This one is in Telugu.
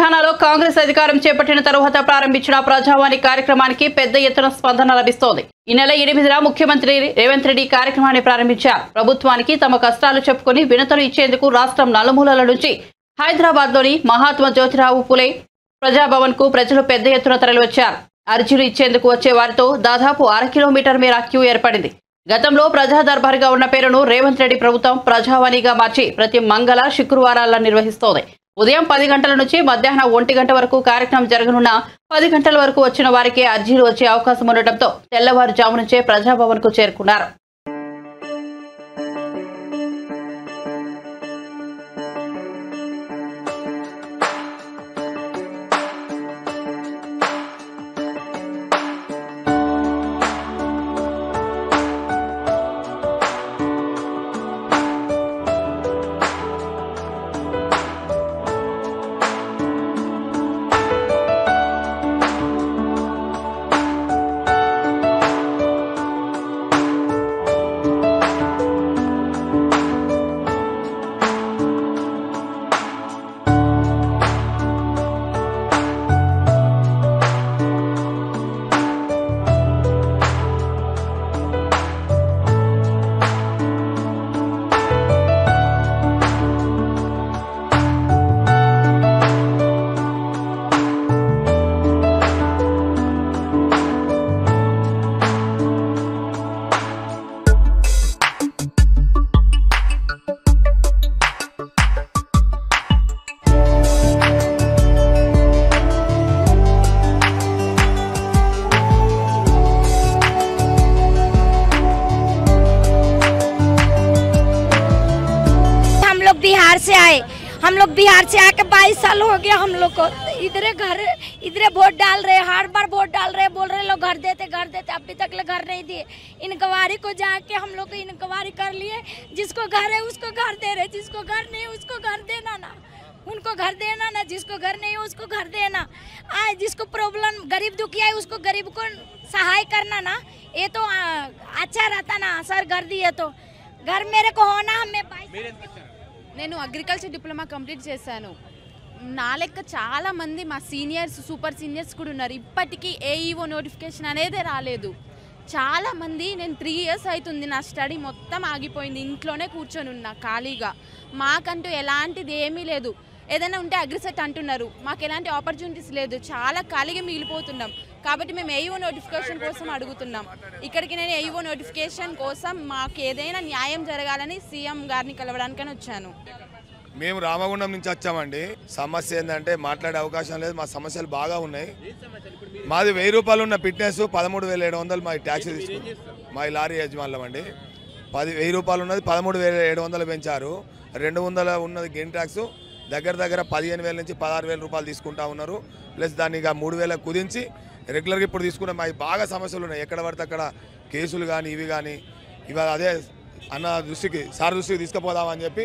తెలంగాణలో కాంగ్రెస్ అధికారం చేపట్టిన తరువాత ప్రారంభించిన ప్రజావాణి కార్యక్రమానికి పెద్ద ఎత్తున స్పందన లభిస్తోంది. ఈ నెల 8న ముఖ్యమంత్రి రేవంత్ రెడ్డి కార్యక్రమాన్ని ప్రారంభించారు. ప్రభుత్వానికి తమ కష్టాలు చెప్పుకొని వినతులు ఇచ్చేందుకు రాష్ట్రం నలుమూలల నుంచి హైదరాబాద్లోని మహాత్మా జ్యోతిరావు పులే ప్రజాభవన్ కు ప్రజలు పెద్ద ఎత్తున తరలివచ్చారు. అర్జీలు ఇచ్చేందుకు వచ్చే వారితో దాదాపు 1/2 కిలోమీటర్ మేర క్యూ ఏర్పడింది. గతంలో ప్రజా దర్బార్గా ఉన్న పేరును రేవంత్ రెడ్డి ప్రభుత్వం ప్రజావాణిగా మార్చి ప్రతి మంగళ శుక్రవారాల్లో నిర్వహిస్తోంది. ఉదయం 10 గంటల నుంచి మధ్యాహ్నం 1 గంట వరకు కార్యక్రమం జరగనున్న 10 గంటల వరకు వచ్చిన వారికి అర్జీలు వచ్చే అవకాశం ఉండటంతో తెల్లవారుజాము నుంచే ప్రజాభవన్ కు చేరుకున్నారు. हम लोग बिहार से आके 22 साल हो गया। हम लोग को इधरे वोट डाल रहे, हर बार वोट डाल रहे, बोल रहे लोग घर देते अभी तक घर नहीं दिए। इंक्वायरी को जाके हम लोग इंक्वायरी कर लिए, जिसको घर है उसको घर दे रहे, जिसको घर नहीं उसको घर देना ना, उनको घर देना ना, जिसको घर नहीं है उसको घर देना। आज जिसको प्रॉब्लम गरीब दुखिया है उसको गरीब को सहाय करना ना, ये तो अच्छा रहता ना सर। घर दिए तो घर मेरे को होना, हमें నేను అగ్రికల్చర్ డిప్లొమా కంప్లీట్ చేశాను. నా లెక్క చాలా మంది మా సీనియర్స్ సూపర్ సీనియర్స్ కూడా ఉన్నారు. ఇప్పటికీ ఏఈఓ నోటిఫికేషన్ అనేది రాలేదు. చాలా మంది నేను 3 ఇయర్స్ అవుతుంది నా స్టడీ మొత్తం ఆగిపోయింది, ఇంట్లోనే కూర్చొని ఉన్నా ఖాళీగా. మాకంటూ ఎలాంటిది ఏమీ లేదు. ఏదైనా ఉంటే అగ్రిసెట్ అంటున్నారు, మాకు ఎలాంటి ఆపర్చునిటీస్ లేదు, చాలా ఖాళీగా మిగిలిపోతున్నాం. కాబట్టి మేము ఏఈఓ నోటిఫికేషన్ కోసం అడుగుతున్నాం. ఇక్కడికి నేను ఏఈఓ నోటిఫికేషన్ కోసం మాకు ఏదైనా న్యాయం జరగాలని సీఎం గారిని కలవడానికని వచ్చాను. మేము రామగుండం నుంచి వచ్చామండి. సమస్య ఏంటంటే మాట్లాడే అవకాశం లేదు, మా సమస్యలు బాగా ఉన్నాయి. మాది 1000 రూపాయలు ఉన్న ఫిట్నెస్ 13,700 మా ట్యాక్స్ తీసుకుంది. మా లారీ యజమానులం అండి. 1000 రూపాయలు ఉన్నది 13,700 పెంచారు. 200 ఉన్నది గెయిన్ ట్యాక్స్ దగ్గర 15,000 నుంచి 16,000 రూపాయలు తీసుకుంటా ఉన్నారు. ప్లస్ దాన్ని ఇక 3,000 కుదించి రెగ్యులర్గా ఇప్పుడు తీసుకున్న మాకు బాగా సమస్యలు ఉన్నాయి. ఎక్కడ పడితే అక్కడ కేసులు కానీ ఇవి కానీ, ఇవాళ అదే అన్న దృష్టికి సార్ దృష్టికి తీసుకుపోదామని చెప్పి